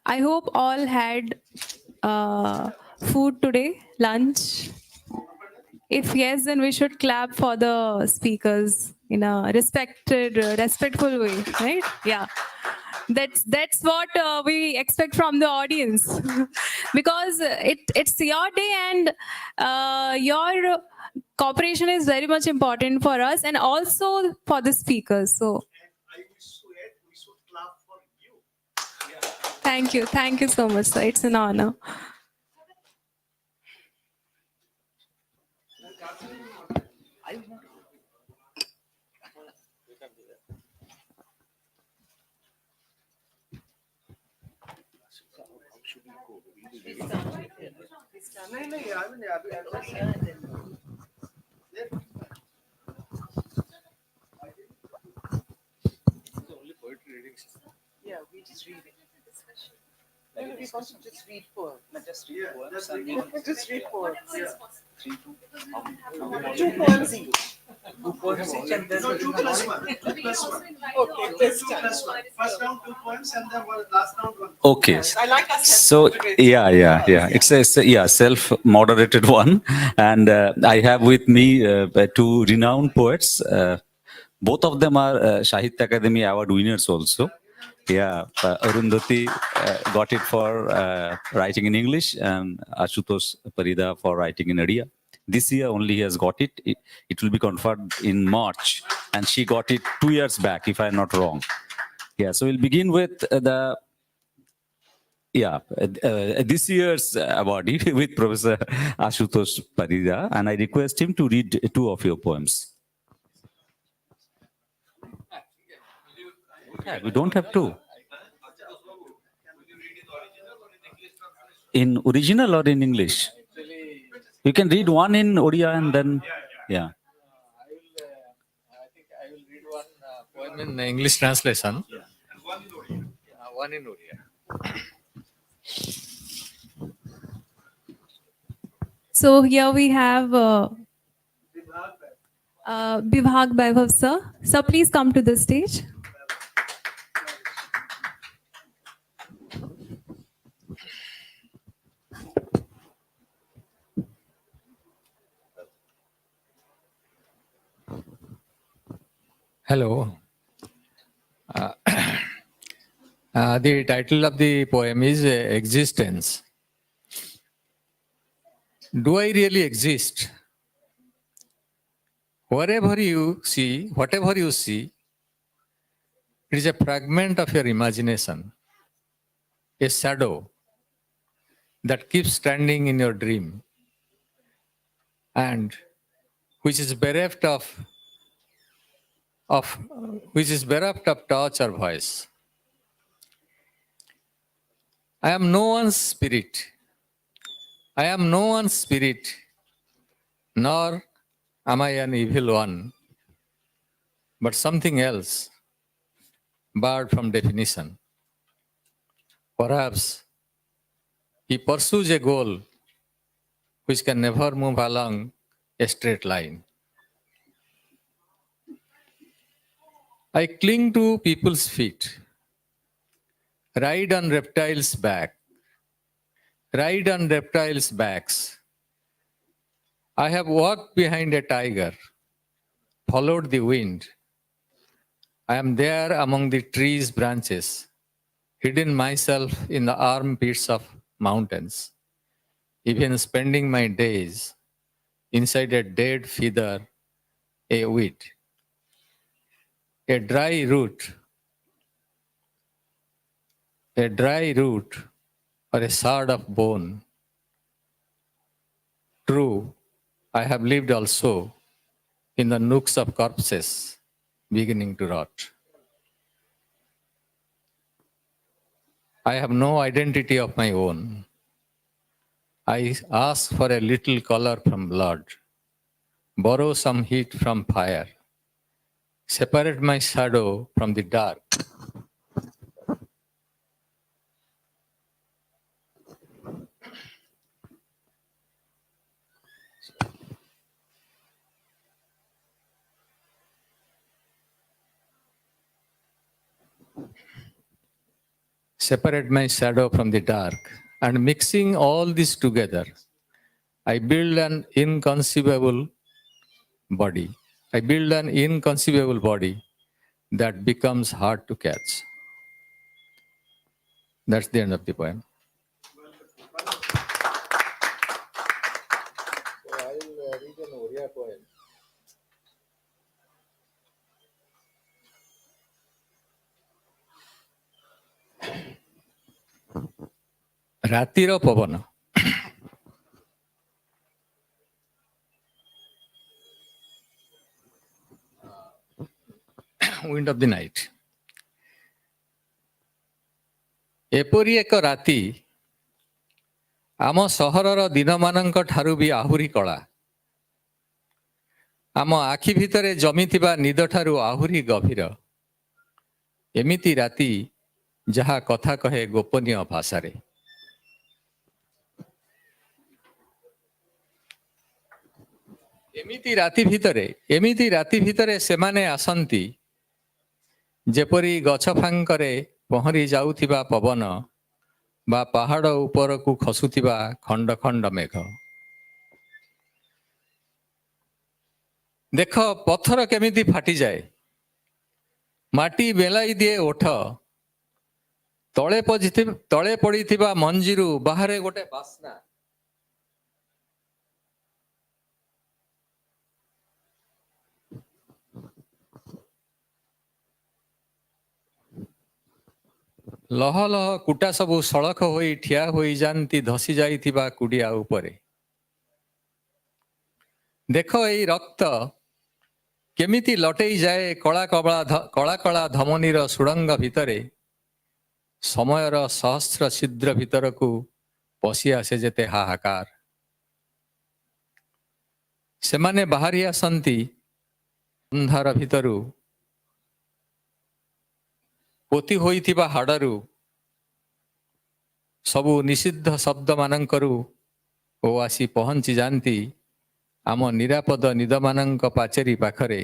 I hope all had food today, lunch. If yes, then we should clap for the speakers in a respectful way, right? Yeah, that's what we expect from the audience, because it's your day, and your cooperation is very much important for us and also for the speakers. So thank you so much, sir. It's an honor. Yeah, we just read it. Maybe we want to just read poems. Just read poems. Just read poems. Two poems each. Two poems each and then two plus one. Okay, this time. First round 2 points and then last round 1. Okay. Yes, I like us. So yeah. It's a self-moderated one, and I have with me two renowned poets. Both of them are Sahitya Academy Award winners also. Yeah, Arundhati got it for writing in English, and Ashutosh Parida for writing in Odia. This year only he has got it. It will be conferred in March, and she got it 2 years back, if I'm not wrong. Yeah, so we'll begin with this year's awardee with Professor Ashutosh Parida, and I request him to read two of your poems. Yeah, we don't have to. In original or in English? You can read one in Odia and then, yeah. I think I will read one poem in English translation. One in Odia. So here we have Bibhag Vaibhav sir. Sir, please come to the stage. Hello. The title of the poem is Existence. Do I really exist? Whatever you see, it is a fragment of your imagination, a shadow that keeps standing in your dream, and which is bereft of touch or voice. I am no one's spirit. I am no one's spirit, nor am I an evil one, but something else, barred from definition. Perhaps he pursues a goal which can never move along a straight line. I cling to people's feet, ride on reptiles' backs. I have walked behind a tiger, followed the wind. I am there among the trees' branches, hidden myself in the armpits of mountains, even spending my days inside a dead feather, a weed, a dry root, or a shard of bone. True, I have lived also in the nooks of corpses beginning to rot. I have no identity of my own. I ask for a little color from blood, borrow some heat from fire, separate my shadow from the dark. separate my shadow from the dark, and mixing all this together, I build an inconceivable body. I build an inconceivable body that becomes hard to catch. That's the end of the poem. I'll read an Oriya poem. ରାତିର ପବନ। Wind of the night. ଏପରି ଏକ ରାତି ଆମ ସହରର ଦିନମାନଙ୍କ ଠାରୁ ବି ଆହୁରି କଳା। ଆମ ଆଖି ଭିତରେ ଜମିଥିବା ନିଦଠାରୁ ଆହୁରି ଗଭୀର। ଏମିତି ରାତି ଯାହା କଥା କହେ ଗୋପନୀୟ ଭାଷାରେ। ଏମିତି ରାତି ଭିତରେ ସେମାନେ ଆସନ୍ତି ଯେପରି ଗଛ ଫାଙ୍କରେ ପହଁରି ଯାଉଥିବା ପବନ ବା ପାହାଡ଼ ଉପରକୁ ଖସୁଥିବା ଖଣ୍ଡ ଖଣ୍ଡ ମେଘ। ଦେଖ ପଥର କେମିତି ଫାଟିଯାଏ, ମାଟି ବେଲାଇ ଦିଏ ଓଠ, ତଳେ ପଡ଼ିଥିବା ମଞ୍ଜିରୁ ବାହାରେ ଗୋଟେ ବାସ୍ନା। ଲହ ଲହ କୁଟା ସବୁ ସଳଖ ହୋଇ ଠିଆ ହୋଇଯାନ୍ତି ଧସି ଯାଇଥିବା କୁଡ଼ିଆ ଉପରେ। ଦେଖ ଏଇ ରକ୍ତ କେମିତି ଲଟେଇ ଯାଏ କଳା କଳା ଧମନୀର ସୁଡ଼ଙ୍ଗ ଭିତରେ, ସମୟର ସହସ୍ର ଛିଦ୍ର ଭିତରକୁ ପଶି ଆସେ ଯେତେ ହାହାକାର। ସେମାନେ ବାହାରି ଆସନ୍ତି ଅନ୍ଧାର ଭିତରୁ, ପୋତି ହୋଇଥିବା ହାଡ଼ରୁ, ସବୁ ନିଷିଦ୍ଧ ଶବ୍ଦମାନଙ୍କରୁ ଓ ଆସି ପହଞ୍ଚି ଯାଆନ୍ତି ଆମ ନିରାପଦ ନିଦମାନଙ୍କ ପାଚେରୀ ପାଖରେ।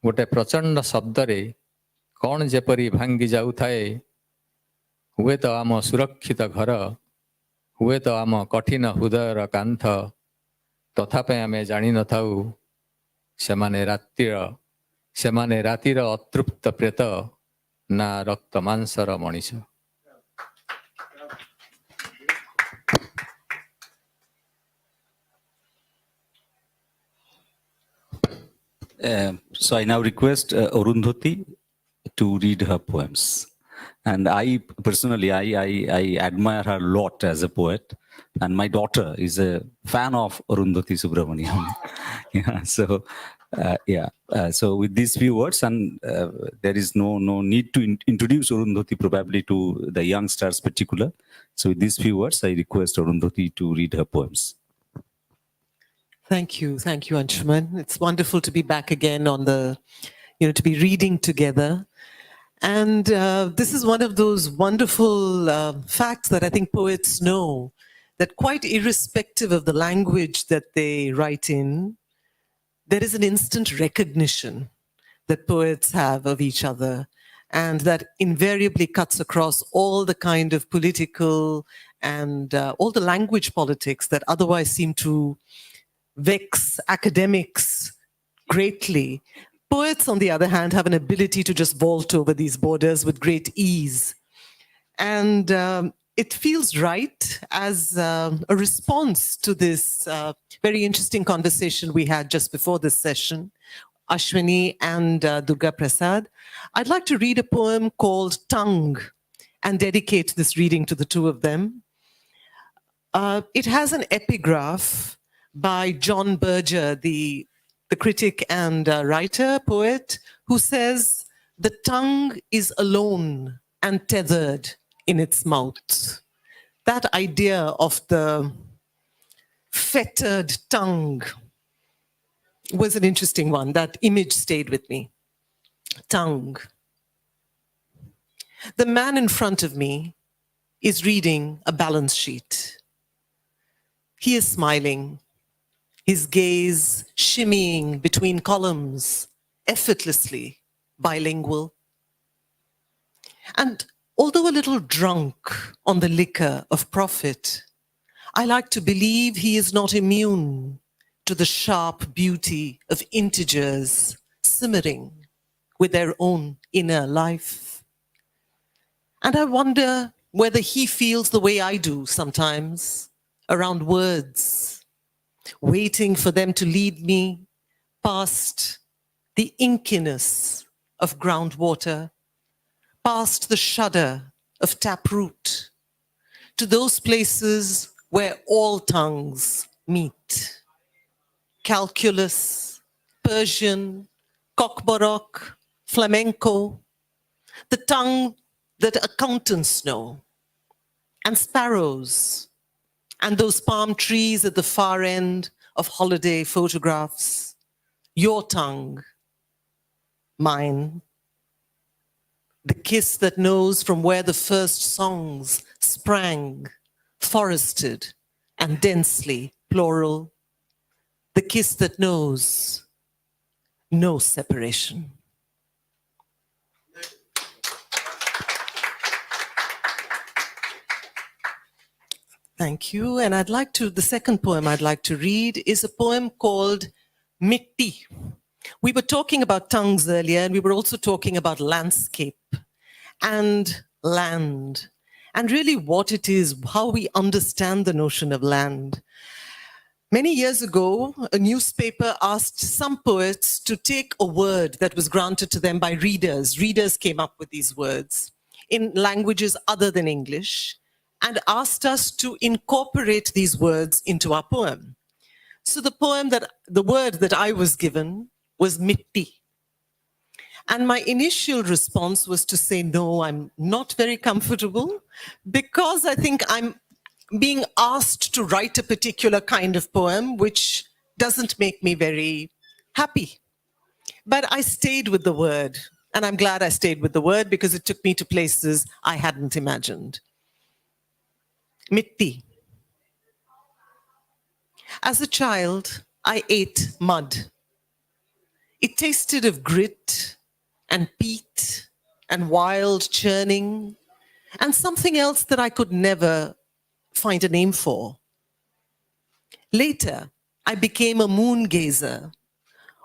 ଗୋଟେ ପ୍ରଚଣ୍ଡ ଶବ୍ଦରେ କ'ଣ ଯେପରି ଭାଙ୍ଗି ଯାଉଥାଏ, ହୁଏତ ଆମ ସୁରକ୍ଷିତ ଘର, ହୁଏତ ଆମ କଠିନ ହୃଦୟର କାନ୍ଥ। ତଥାପି ଆମେ ଜାଣିନଥାଉ ସେମାନେ ରାତିର ଅତୃପ୍ତ ପ୍ରେତ ନା ରକ୍ତ ମାଂସର ମଣିଷ। So I now request Arundhati to read her poems. And I personally, I admire her a lot as a poet. And my daughter is a fan of Arundhati Subramaniam. So with these few words, and there is no need to introduce Arundhati probably to the youngsters particular. So with these few words, I request Arundhati to read her poems. Thank you, Anshuman. It's wonderful to be back again on to be reading together. And this is one of those wonderful facts that I think poets know, that quite irrespective of the language that they write in, there is an instant recognition that poets have of each other, and that invariably cuts across all the kind of political and all the language politics that otherwise seem to vex academics greatly. Poets, on the other hand, have an ability to just vault over these borders with great ease. And it feels right as a response to this very interesting conversation we had just before this session, Ashwini and Durga Prasad. I'd like to read a poem called Tongue and dedicate this reading to the two of them. It has an epigraph by John Berger, the critic and writer, poet, who says, "The tongue is alone and tethered in its mouth." That idea of the fettered tongue was an interesting one. That image stayed with me. Tongue. The man in front of me is reading a balance sheet. He is smiling, his gaze shimmying between columns, effortlessly bilingual. And Although a little drunk on the liquor of profit, I like to believe he is not immune to the sharp beauty of integers simmering with their own inner life. And I wonder whether he feels the way I do sometimes around words, waiting for them to lead me past the inkiness of groundwater, past the shudder of taproot, to those places where all tongues meet. Calculus, Persian, Kokborok, flamenco, the tongue that accountants know, and sparrows, and those palm trees at the far end of holiday photographs. Your tongue, mine. The kiss that knows from where the first songs sprang, forested and densely plural. The kiss that knows no separation. Thank you. And the second poem I'd like to read is a poem called Mitti. We were talking about tongues earlier, and we were also talking about landscape and land, and really what it is, how we understand the notion of land. Many years ago, a newspaper asked some poets to take a word that was granted to them by readers. Readers came up with these words in languages other than English and asked us to incorporate these words into our poem. So the word that I was given was mitti. And my initial response was to say, no, I'm not very comfortable, because I think I'm being asked to write a particular kind of poem, which doesn't make me very happy. But I stayed with the word, and I'm glad I stayed with the word because it took me to places I hadn't imagined. Mitti. As a child, I ate mud. It tasted of grit and peat and wild churning and something else that I could never find a name for. Later, I became a moon gazer,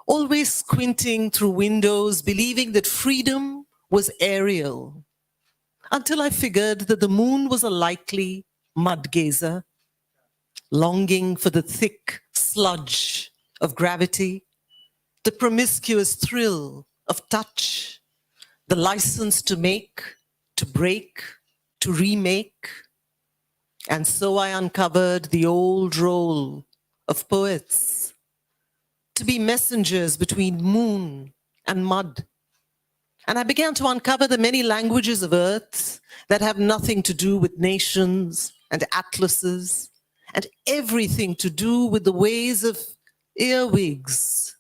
always squinting through windows, believing that freedom was aerial, until I figured that the moon was a likely mud gazer, longing for the thick sludge of gravity, the promiscuous thrill of touch, the license to make, to break, to remake. And so I uncovered the old role of poets, to be messengers between moon and mud. And I began to uncover the many languages of earth that have nothing to do with nations and atlases, and everything to do with the ways of earwigs,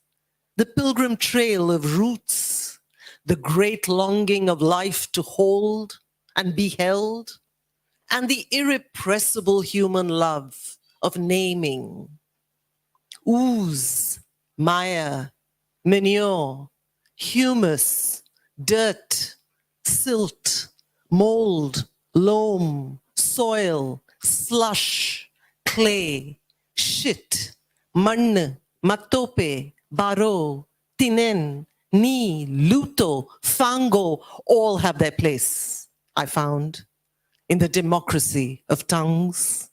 the pilgrim trail of roots, the great longing of life to hold and be held, and the irrepressible human love of naming. Ooze, mire, manure, humus, dirt, silt, mold, loam, soil, slush, clay, shit, mann, matope, baro, tinen, ni, luto, fango, all have their place, I found, in the democracy of tongues.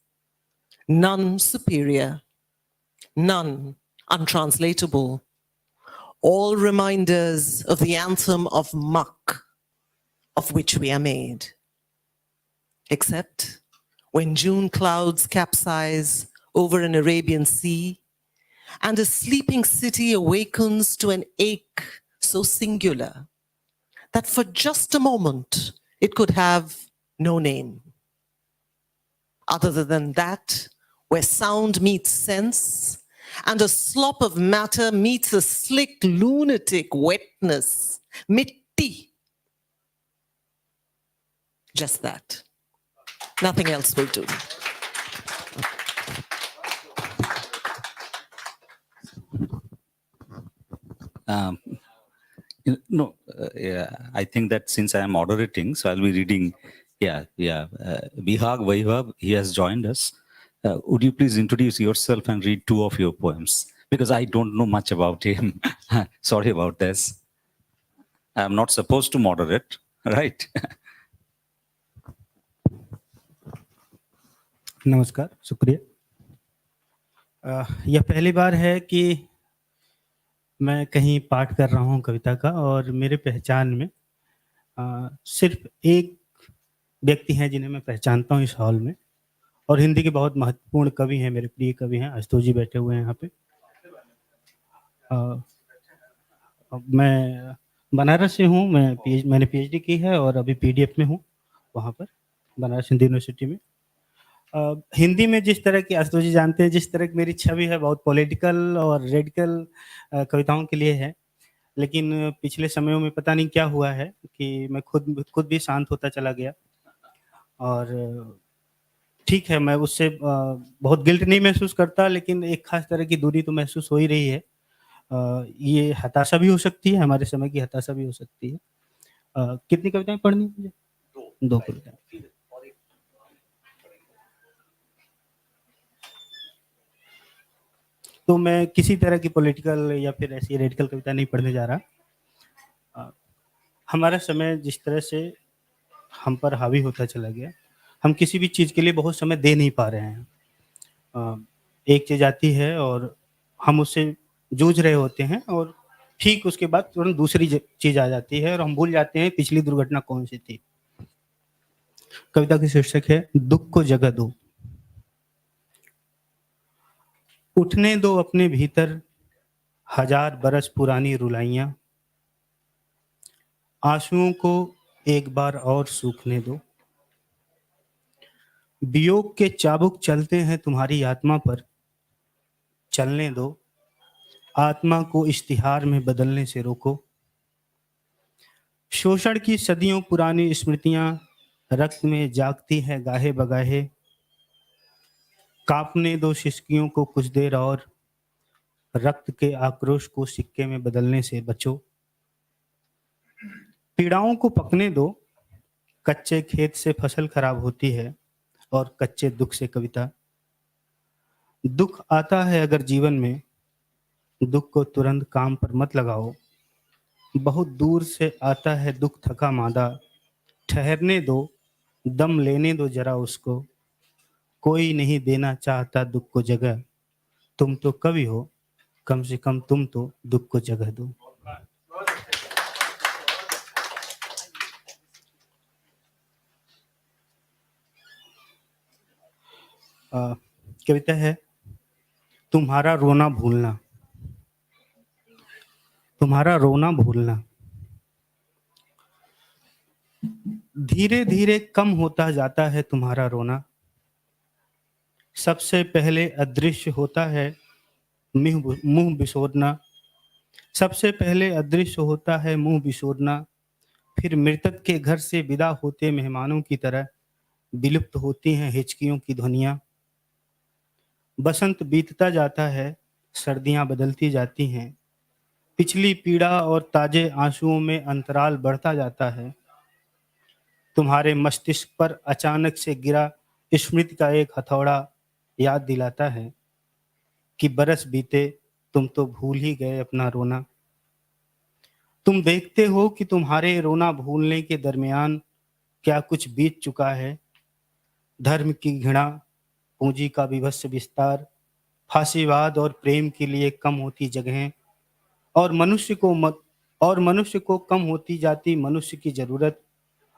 None superior, none untranslatable, all reminders of the anthem of muck of which we are made. Except when June clouds capsize over an Arabian sea and a sleeping city awakens to an ache so singular that for just a moment it could have no name. Other than that, where sound meets sense and a slop of matter meets a slick lunatic wetness, mitti. Just that. Nothing else will do. No, yeah, I think that since I am moderating, so I'll be reading. Bihag Vaibhav, he has joined us. Would you please introduce yourself and read two of your poems? Because I don't know much about him. Sorry about this. I'm not supposed to moderate, right? नमस्कार, शुक्रिया। यह पहली बार है कि मैं कहीं पाठ कर रहा हूँ कविता का और मेरे पहचान में सिर्फ एक व्यक्ति हैं जिन्हें मैं पहचानता हूँ इस हॉल में, और हिंदी के बहुत महत्वपूर्ण कवि हैं, मेरे प्रिय कवि हैं, आशुतोष जी बैठे हुए हैं यहाँ पे। मैं बनारस से हूँ, मैंने पीएचडी की है और अभी पीडीएफ में हूँ वहाँ पर बनारस हिंदी यूनिवर्सिटी में। हिंदी में जिस तरह की, आशुतोष जी जानते हैं, जिस तरह की मेरी छवि है बहुत पॉलिटिकल और रेडिकल कविताओं के लिए है, लेकिन पिछले समयों में पता नहीं क्या हुआ है कि मैं खुद भी शांत होता चला गया। और ठीक है, मैं उससे बहुत गिल्ट नहीं महसूस करता, लेकिन एक खास तरह की दूरी तो महसूस हो ही रही है। ये हताशा भी हो सकती है, हमारे समय की हताशा भी हो सकती है। कितनी कविताएं पढ़नी मुझे? दो कविताएं। तो मैं किसी तरह की पॉलिटिकल या फिर ऐसी रेडिकल कविता नहीं पढ़ने जा रहा। हमारा समय जिस तरह से हम पर हावी होता चला गया, हम किसी भी चीज़ के लिए बहुत समय दे नहीं पा रहे हैं। एक चीज़ आती है और हम उससे जूझ रहे होते हैं और ठीक उसके बाद तुरंत दूसरी चीज़ आ जाती है और हम भूल जाते हैं पिछली दुर्घटना कौन सी थी। कविता की शीर्षक है दुख को जगह दो। उठने दो अपने भीतर हजार बरस पुरानी रुलाइयां, आंसुओं को एक बार और सूखने दो। वियोग के चाबुक चलते हैं तुम्हारी आत्मा पर, चलने दो। आत्मा को इश्तिहार में बदलने से रोको। शोषण की सदियों पुरानी स्मृतियां रक्त में जागती हैं गाहे बगाहे। कांपने दो सिसकियों को कुछ देर और, रक्त के आक्रोश को सिक्के में बदलने से बचो। पीड़ाओं को पकने दो, कच्चे खेत से फसल खराब होती है और कच्चे दुख से कविता। दुख आता है अगर जीवन में, दुख को तुरंत काम पर मत लगाओ। बहुत दूर से आता है दुख थका मादा, ठहरने दो, दम लेने दो जरा उसको। कोई नहीं देना चाहता दुख को जगह, तुम तो कवि हो, कम से कम तुम तो दुख को जगह दो। कविता है तुम्हारा रोना भूलना। तुम्हारा रोना भूलना धीरे धीरे कम होता जाता है तुम्हारा रोना। सबसे पहले अदृश्य होता है मुंह बिसोरना। सबसे पहले अदृश्य होता है मुंह बिसोरना, फिर मृतक के घर से विदा होते मेहमानों की तरह विलुप्त होती हैं हिचकियों की ध्वनियां। बसंत बीतता जाता है, सर्दियां बदलती जाती हैं। पिछली पीड़ा और ताजे आंसुओं में अंतराल बढ़ता जाता है। तुम्हारे मस्तिष्क पर अचानक से गिरा स्मृति का एक हथौड़ा याद दिलाता है कि बरस बीते तुम तो भूल ही गए अपना रोना। तुम देखते हो कि तुम्हारे रोना भूलने के दरमियान क्या कुछ बीत चुका है। धर्म की घृणा, पूंजी का विभत्स विस्तार, फांसीवाद और प्रेम के लिए कम होती जगहें, और मनुष्य को कम होती जाती मनुष्य की जरूरत,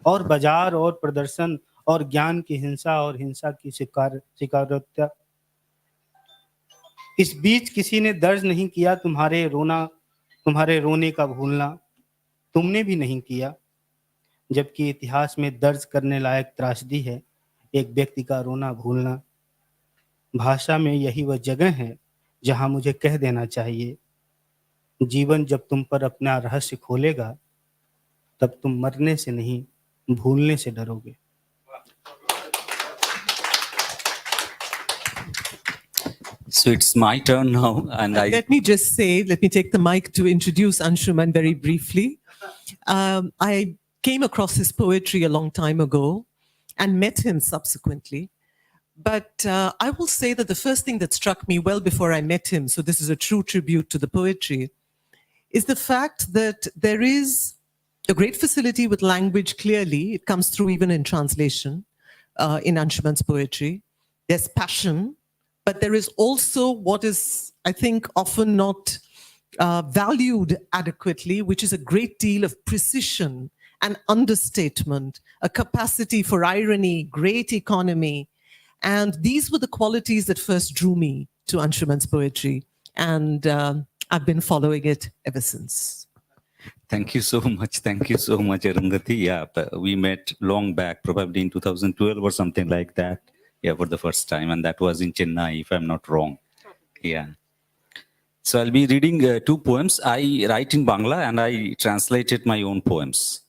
और बाजार और प्रदर्शन और ज्ञान की हिंसा और हिंसा की शिकारत्या। इस बीच किसी ने दर्ज नहीं किया तुम्हारे रोने का भूलना। तुमने भी नहीं किया, जबकि इतिहास में दर्ज करने लायक त्रासदी है एक व्यक्ति का रोना भूलना। भाषा में यही वह जगह है जहां मुझे कह देना चाहिए, जीवन जब तुम पर अपना रहस्य खोलेगा, तब तुम मरने से नहीं भूलने से So it's my turn now, and I Let me just say, let me take the mic to introduce Anshuman very briefly. I came across his poetry a long time ago and met him subsequently. But I will say that the first thing that struck me well before I met him, so this is a true tribute to the poetry, is the fact that there is a great facility with language clearly. It comes through even in translation in Anshuman's poetry. There's passion, but there is also what is, I think, often not valued adequately, which is a great deal of precision and understatement, a capacity for irony, great economy. And these were the qualities that first drew me to Anshuman's poetry. And I've been following it ever since. thank you so much. Thank you so much, Arundhati. Yeah, we met long back, probably in 2012 or something like that. Yeah, for the first time, and that was in Chennai, if I'm not wrong. Yeah. So I'll be reading two poems. I write in Bangla and I translated my own poems.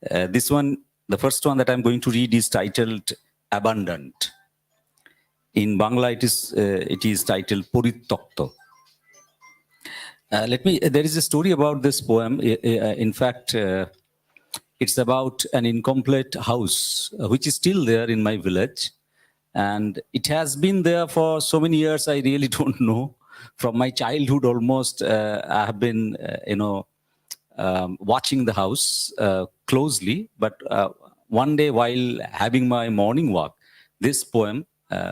This one, the first one that I'm going to read is titled Abundant. In Bangla, it is titled Porityakta. There is a story about this poem. In fact, it's about an incomplete house, which is still there in my village. And it has been there for so many years, I really don't know. From my childhood almost, I have been, watching the house closely. But one day while having my morning walk, this poem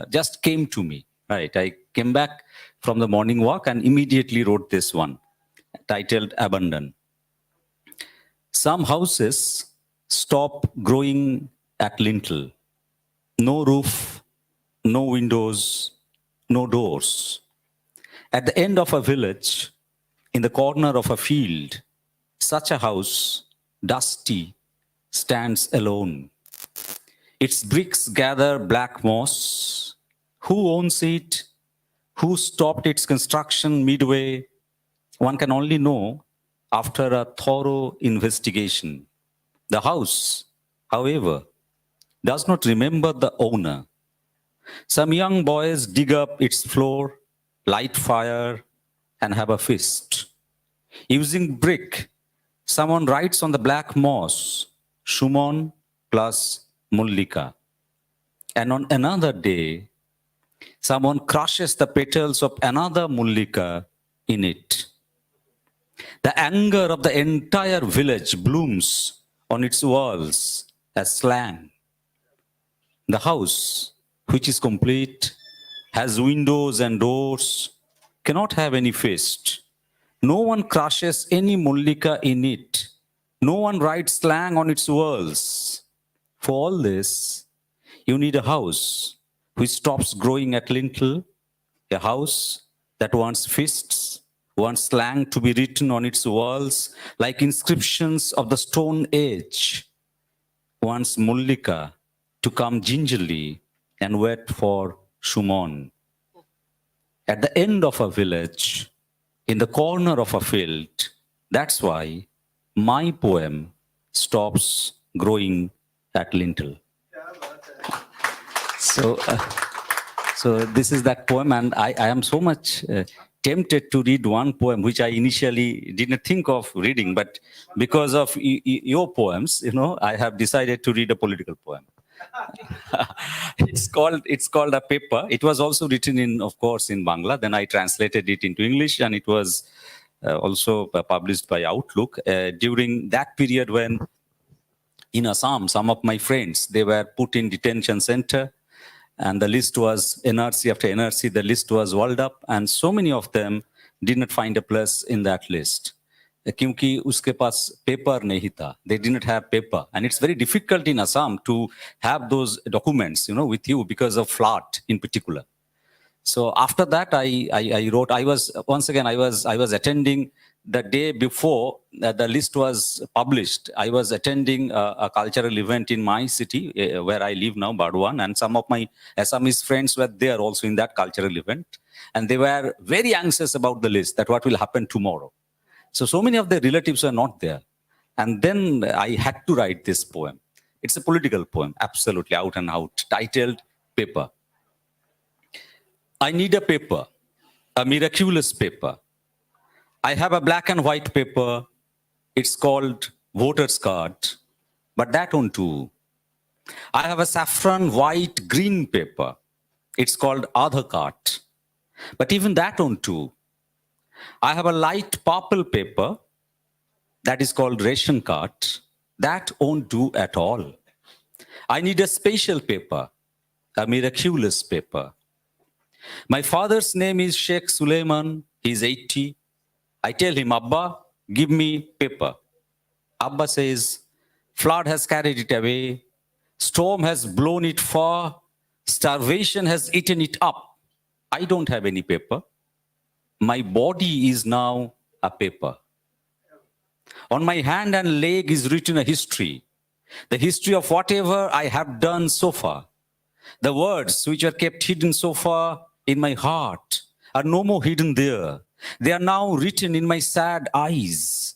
just came to me, right? I came back from the morning walk and immediately wrote this one, titled Abundant. Some houses stop growing at lintel. No roof, no windows, no doors. At the end of a village, in the corner of a field, such a house, dusty, stands alone. Its bricks gather black moss. Who owns it? Who stopped its construction midway? One can only know after a thorough investigation. The house, however, does not remember the owner. Some young boys dig up its floor, light fire, and have a feast. Using brick, someone writes on the black moss, Shumon plus Mullika. And on another day, someone crushes the petals of another Mullika in it. The anger of the entire village blooms on its walls as slang. The house, which is complete, has windows and doors, cannot have any feast. No one crushes any Mullika in it. No one writes slang on its walls. For all this, you need a house which stops growing at lintel, a house that wants feasts, wants slang to be written on its walls like inscriptions of the Stone Age, wants Mullika to come gingerly and wait for Shumon. At the end of a village, in the corner of a field, that's why my poem stops growing at lintel. So this is that poem, and I am so much tempted to read one poem which I initially didn't think of reading, but because of your poems, I have decided to read a political poem. It's called A Paper. It was also written in, of course, in Bangla. Then I translated it into English, and it was also published by Outlook during that period when in Assam, some of my friends, they were put in detention center, and the list was NRC after NRC, the list was walled up, and so many of them did not find a place in that list. Kyunki uske paas paper nahi tha. They did not have paper. And it's very difficult in Assam to have those documents, with you because of flood in particular. So after that, I wrote, I was attending the day before the list was published. I was attending a cultural event in my city where I live now, Bardwan, and some of my Assamese friends were there also in that cultural event. And they were very anxious about the list, that what will happen tomorrow. So many of their relatives were not there. And then I had to write this poem. It's a political poem, absolutely out and out, titled Paper. I need a paper a miraculous paper. I have a black and white paper. It's called voter's card, but that won't do. I have a saffron white green paper. It's called Aadhaar card, but even that won't do. I have a light purple paper that is called ration card. That won't do at all. I need a special paper, a miraculous paper. My father's name is Sheikh Suleiman. He's 80. I tell him, Abba, give me paper. Abba says, flood has carried it away. Storm has blown it far. Starvation has eaten it up. I don't have any paper. My body is now a paper. On my hand and leg is written a history. The history of whatever I have done so far. The words which are kept hidden so far in my heart are no more hidden there. They are now written in my sad eyes.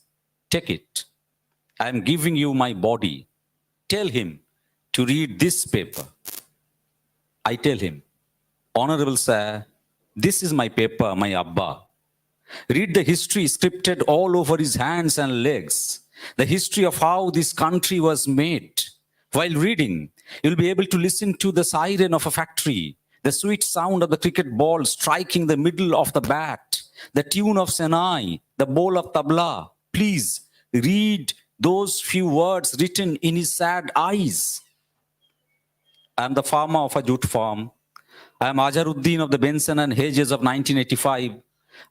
Take it. I am giving you my body. Tell him to read this paper. I tell him, Honorable Sir, this is my paper, my Abba. Read the history scripted all over his hands and legs. The history of how this country was made. While reading, you'll be able to listen to the siren of a factory, the sweet sound of the cricket ball striking the middle of the bat, the tune of Senai, the bowl of tabla. Please read those few words written in his sad eyes. I am the farmer of a jute farm. I am Ajaruddin of the Benson and Hedges of 1985.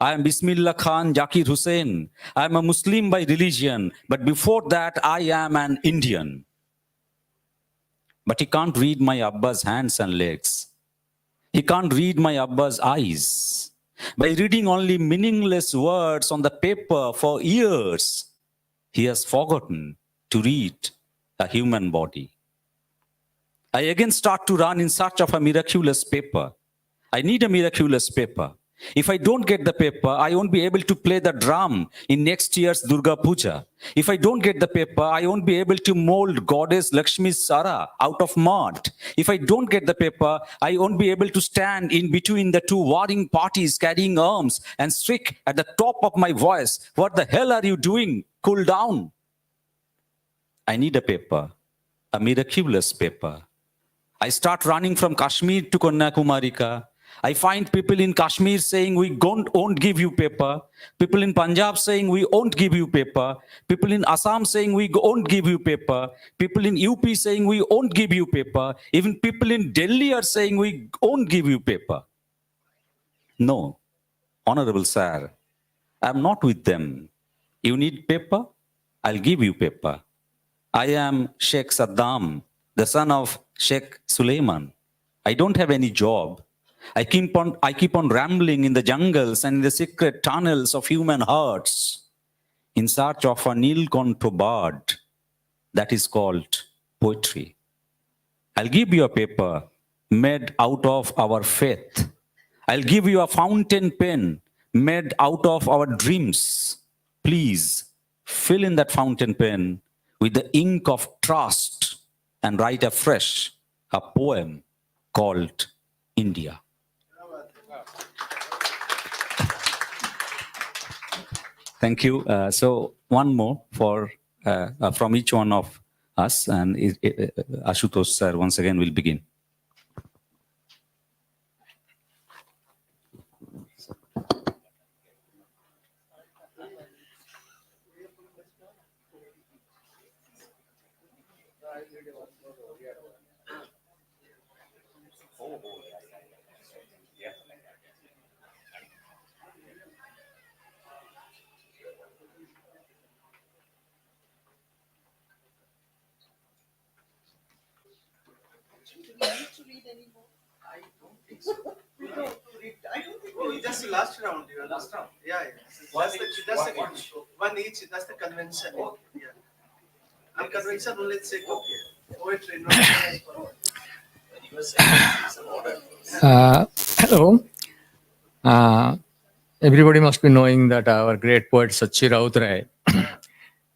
I am Bismillah Khan Zakir Hussain. I am a Muslim by religion, but before that I am an Indian. But he can't read my Abba's hands and legs. He can't read my Abba's eyes. By reading only meaningless words on the paper for years, he has forgotten to read a human body. I again start to run in search of a miraculous paper. I need a miraculous paper. If I don't get the paper, I won't be able to play the drum in next year's Durga Puja. If I don't get the paper, I won't be able to mold goddess Lakshmi's Sara out of mud. If I don't get the paper, I won't be able to stand in between the two warring parties carrying arms and shriek at the top of my voice, what the hell are you doing? Cool down. I need a paper, a miraculous paper. I start running from Kashmir to Kanyakumarika. I find people in Kashmir saying, we won't give you paper. People in Punjab saying, we won't give you paper. People in Assam saying, we won't give you paper. People in UP saying, we won't give you paper. Even people in Delhi are saying, we won't give you paper. No, Honorable Sir, I'm not with them. You need paper? I'll give you paper. I am Sheikh Saddam, the son of Sheikh Suleiman. I don't have any job. I keep on rambling in the jungles and in the secret tunnels of human hearts in search of a Nilkantha bird that is called poetry. I'll give you a paper made out of our faith. I'll give you a fountain pen made out of our dreams. Please fill in that fountain pen with the ink of trust and write afresh a poem called India. Thank you. So one more for from each one of us, and Ashutosh sir once again will begin. Oh, just the last round. Last round. Yeah. That's one each. That's the convention. Yeah. And convention will let's say poetry. Hello. Everybody must be knowing that our great poet Sachi Raut Rai,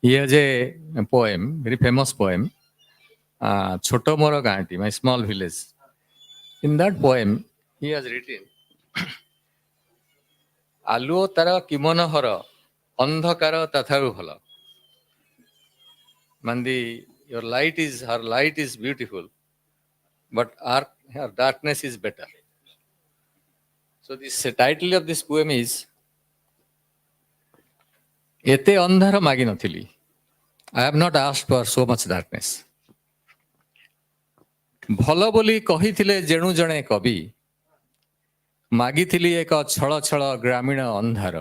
he has a poem, very famous poem, Choto Moro Ganti, my small village. In that poem, he has written, ଆଲୁଅ ତାର କି ମନୋହର ଅନ୍ଧକାର ତାଠାରୁ ଭଲ ମାନେ your her light is beautiful but her darkness is better. So this title of this poem is ଏତେ ଅନ୍ଧାର ମାଗି ନଥିଲି. I have not asked for so much darkness. ଭଲ ବୋଲି କହିଥିଲେ ଯେଣୁ ଜଣେ କବି ମାଗିଥିଲି ଏକ ଛଳ ଛଳ ଗ୍ରାମୀଣ ଅନ୍ଧାର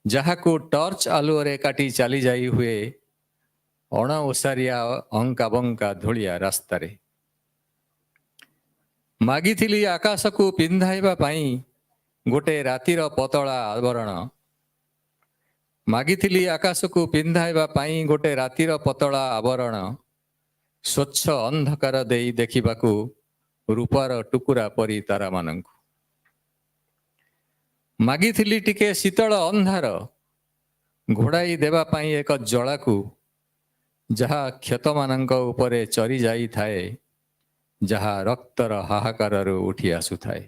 ଯାହାକୁ ଟର୍ଚ୍ଚ ଆଲୁଅରେ କାଟି ଚାଲି ଯାଇ ହୁଏ ଅଣ ଓସାରିଆ ଅଙ୍କା ବଙ୍କା ଧୂଳିଆ ରାସ୍ତାରେ ମାଗିଥିଲି ଆକାଶକୁ ପିନ୍ଧାଇବା ପାଇଁ ଗୋଟେ ରାତିର ପତଳା ଆବରଣ ମାଗିଥିଲି ଆକାଶକୁ ପିନ୍ଧାଇବା ପାଇଁ ଗୋଟେ ରାତିର ପତଳା ଆବରଣ ସ୍ୱଚ୍ଛ ଅନ୍ଧକାର ଦେଇ ଦେଖିବାକୁ ରୂପାର ଟୁକୁରା ପରି ତାରାମାନଙ୍କୁ ମାଗିଥିଲି ଟିକେ ଶୀତଳ ଅନ୍ଧାର ଘୋଡ଼ାଇ ଦେବା ପାଇଁ ଏକ ଜଳାକୁ ଯାହା କ୍ଷତମାନଙ୍କ ଉପରେ ଚରି ଯାଇଥାଏ ଯାହା ରକ୍ତର ହାହାକାରରୁ ଉଠି ଆସୁଥାଏ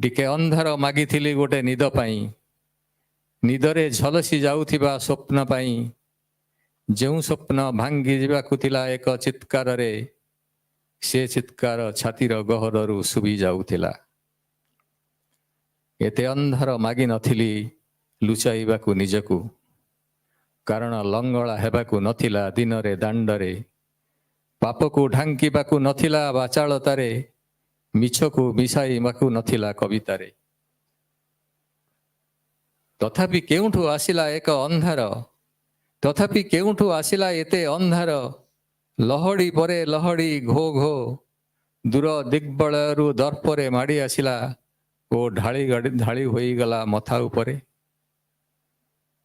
ଟିକେ ଅନ୍ଧାର ମାଗିଥିଲି ଗୋଟେ ନିଦ ପାଇଁ ନିଦରେ ଝଲସି ଯାଉଥିବା ସ୍ୱପ୍ନ ପାଇଁ ଯେଉଁ ସ୍ୱପ୍ନ ଭାଙ୍ଗି ଯିବାକୁ ଥିଲା ଏକ ଚିତ୍କାରରେ ସେ ଚିତ୍କାର ଛାତିର ଗହରରୁ ଶୁଭି ଯାଉଥିଲା ଏତେ ଅନ୍ଧାର ମାଗି ନଥିଲି ଲୁଚାଇବାକୁ ନିଜକୁ କାରଣ ଲଙ୍ଗଳା ହେବାକୁ ନଥିଲା ଦିନରେ ଦାଣ୍ଡରେ ପାପକୁ ଢାଙ୍କିବାକୁ ନଥିଲା ବାଚାଳତାରେ ମିଛକୁ ମିଶାଇବାକୁ ନଥିଲା କବିତାରେ ତଥାପି କେଉଁଠୁ ଆସିଲା ଏକ ଅନ୍ଧାର ତଥାପି କେଉଁଠୁ ଆସିଲା ଏତେ ଅନ୍ଧାର ଲହଡ଼ି ପରେ ଲହଡ଼ି ଘୋ ଘୋ ଦୂର ଦିଗ୍ବଳୟରୁ ଦର୍ପରେ ମାଡ଼ି ଆସିଲା ଓ ଢାଳି ହୋଇଗଲା ମଥା ଉପରେ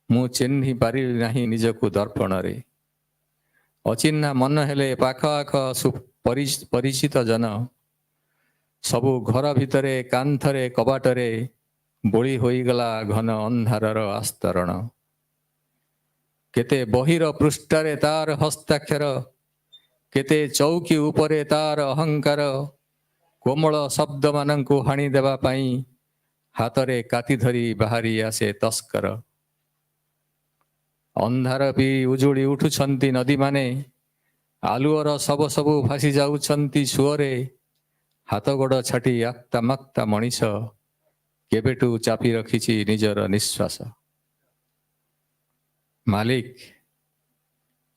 ମୁଁ ଚିହ୍ନି ପାରିଲି ନାହିଁ ନିଜକୁ ଦର୍ପଣରେ ଅଚିହ୍ନା ମନ ହେଲେ ପାଖ ଆଖ ପରିଚିତ ଜନ ସବୁ ଘର ଭିତରେ କାନ୍ଥରେ କବାଟରେ ବୋଳି ହୋଇଗଲା ଘନ ଅନ୍ଧାରର ଆସ୍ତରଣ କେତେ ବହିର ପୃଷ୍ଠାରେ ତାର ହସ୍ତାକ୍ଷର କେତେ ଚୌକି ଉପରେ ତାର ଅହଙ୍କାର କୋମଳ ଶବ୍ଦମାନଙ୍କୁ ହାଣି ଦେବା ପାଇଁ ହାତରେ କାତି ଧରି ବାହାରି ଆସେ ତସ୍କର ଅନ୍ଧାର ବି ଉଜୁଳି ଉଠୁଛନ୍ତି ନଦୀମାନେ ଆଲୁଅର ଶବ ସବୁ ଭାସି ଯାଉଛନ୍ତି ସୁଅରେ ହାତ ଗୋଡ଼ ଛାଟି ଆକ୍ତା ମାକ୍ତା ମଣିଷ କେବେଠୁ ଚାପି ରଖିଛି ନିଜର ନିଶ୍ୱାସ ମାଲିକ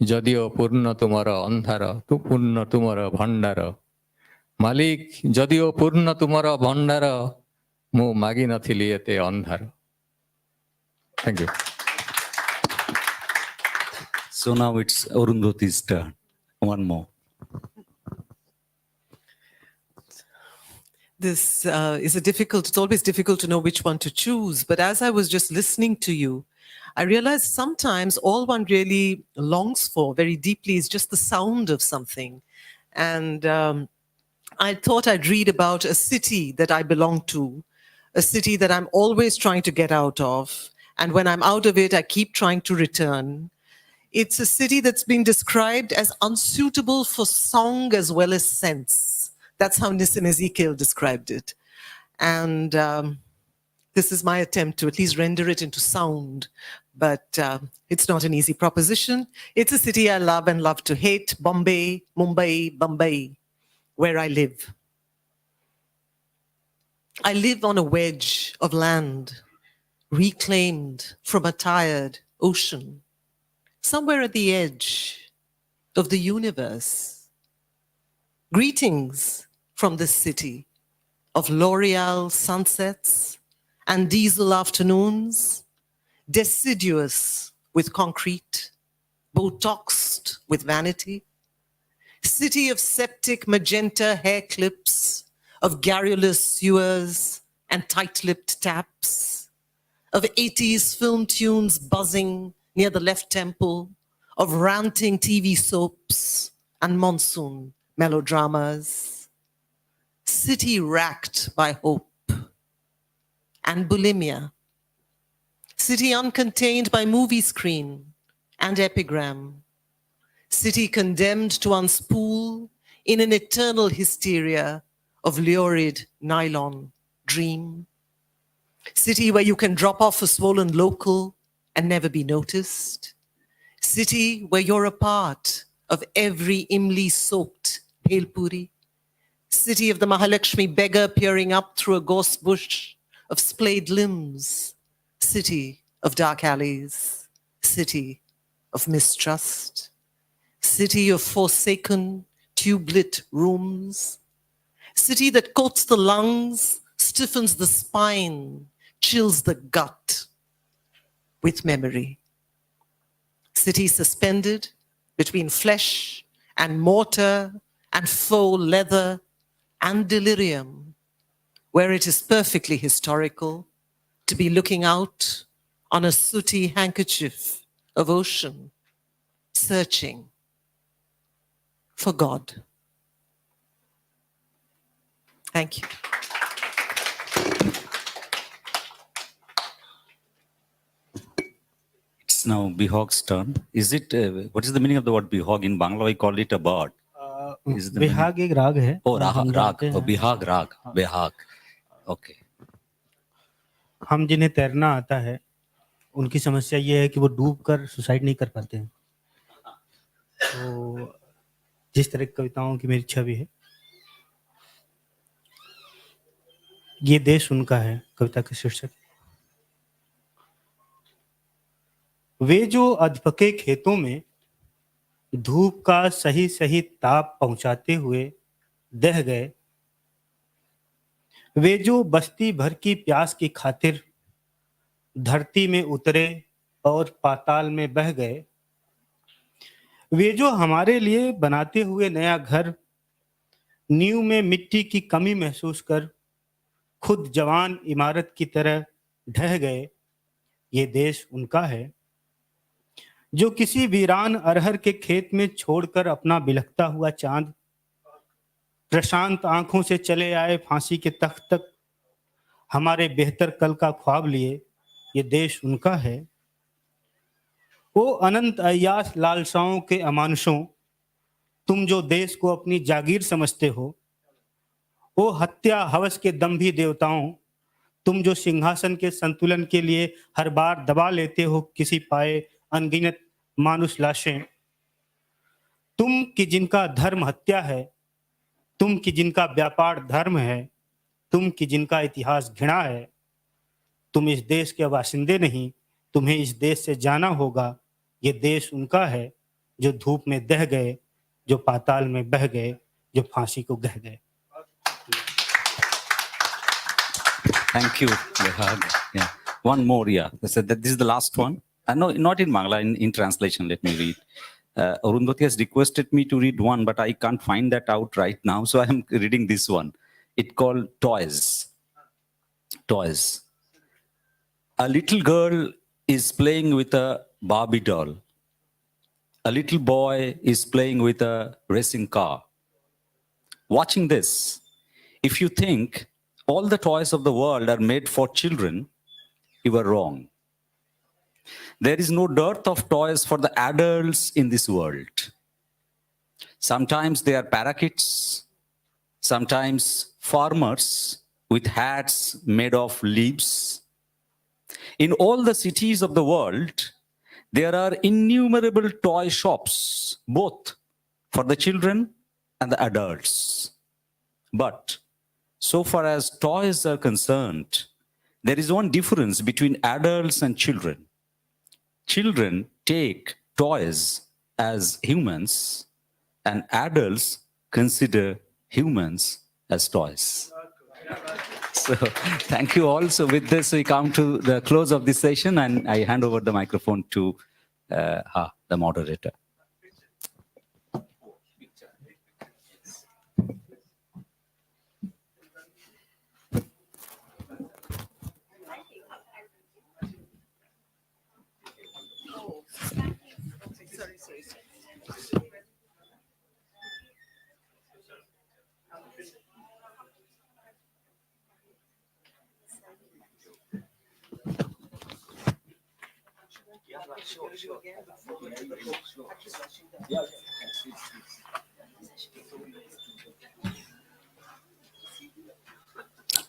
ଯଦିଓ ପୂର୍ଣ୍ଣ ତୁମର ଅନ୍ଧାର ପୂର୍ଣ୍ଣ ତୁମର ଭଣ୍ଡାର ମାଲିକ ଯଦିଓ ପୂର୍ଣ୍ଣ ତୁମର ଭଣ୍ଡାର ମୁଁ ମାଗି ନଥିଲି ଏତେ ଅନ୍ଧାର thank you So now it's Arundhati's turn. One more. This it's always difficult to know which one to choose. But as I was just listening to you, I realized sometimes all one really longs for very deeply is just the sound of something. And I thought I'd read about a city that I belong to, a city that I'm always trying to get out of. And when I'm out of it, I keep trying to return. It's a city that's been described as unsuitable for song as well as sense. That's how Nissim Ezekiel described it. And this is my attempt to at least render it into sound. But it's not an easy proposition. It's a city I love and love to hate, Bombay, Mumbai, where I live. I live on a wedge of land, reclaimed from a tired ocean, somewhere at the edge of the universe. Greetings from this city of L'Oreal sunsets and diesel afternoons, deciduous with concrete, Botoxed with vanity, city of septic magenta hair clips, of garrulous sewers and tight-lipped taps, of 80s film tunes buzzing near the left temple, of ranting TV soaps and monsoon melodramas. City racked by hope and bulimia. City uncontained by movie screen and epigram. City condemned to unspool in an eternal hysteria of lurid nylon dream. City where you can drop off a swollen local and never be noticed. City where you're a part of every Imli-soaked Bhelpuri. City of the Mahalakshmi beggar peering up through a gorse bush of splayed limbs. City of dark alleys. City of mistrust. City of forsaken, tube-lit rooms. City that coats the lungs, stiffens the spine, chills the gut with memory. City suspended between flesh and mortar and faux leather and delirium, where it is perfectly historical to be looking out on a sooty handkerchief of ocean, searching for God. Thank you. It's now Bihog's turn. Is it, what is the meaning of the word Bihog? In Bangla, we call it a bird. Is the meaning- Bihag एक राग है Oh, हम Rag. जानते Oh, हैं। Bihag, Rag. Bihag. Okay. हम जिन्हें तैरना आता है उनकी समस्या ये है कि वो डूबकर सुसाइड नहीं कर पाते हैं। तो जिस तरह की कविताओं की मेरी छवि है, ये देश उनका है कविता का शीर्षक। वे जो अधपके खेतों में धूप का सही सही ताप पहुंचाते हुए दह गए, वे जो बस्ती भर की प्यास की खातिर धरती में उतरे और पाताल में बह गए, वे जो हमारे लिए बनाते हुए नया घर नींव में मिट्टी की कमी महसूस कर खुद जवान इमारत की तरह ढह गए, ये देश उनका है। जो किसी वीरान अरहर के खेत में छोड़कर अपना बिलखता हुआ चांद प्रशांत आंखों से चले आए फांसी के तख्त तक हमारे बेहतर कल का ख्वाब लिए, ये देश उनका है। वो अनंत अय्यास लालसाओं के अमानुषों, तुम जो देश को अपनी जागीर समझते हो, वो हत्या हवस के दंभी देवताओं, तुम जो सिंहासन के संतुलन के लिए हर बार दबा लेते हो किसी पाए अनगिनत मानुष लाशें, तुम कि जिनका धर्म हत्या है, तुम कि जिनका व्यापार धर्म है, तुम कि जिनका इतिहास घृणा है, तुम इस देश के बाशिंदे नहीं, तुम्हें इस देश से जाना होगा। ये देश उनका है जो धूप में दह गए, जो पाताल में बह गए, जो फांसी को गह गए। Thank you, Bihag. Yeah. One more, yeah. This is the last one. No, not in Bangla, in translation, let me read. Arundhati has requested me to read one, but I can't find that out right now, so I am reading this one. It's called Toys. Toys. A little girl is playing with a Barbie doll. A little boy is playing with a racing car. Watching this, if you think all the toys of the world are made for children, you are wrong. There is no dearth of toys for the adults in this world. Sometimes they are parakeets, sometimes farmers with hats made of leaves. In all the cities of the world, there are innumerable toy shops, both for the children and the adults. But so far as toys are concerned, there is one difference between adults and children. Children take toys as humans, and adults consider humans as toys. So thank you all. So with this, we come to the close of this session, and I hand over the microphone to the moderator.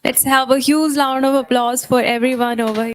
Let's have a huge round of applause for everyone over here.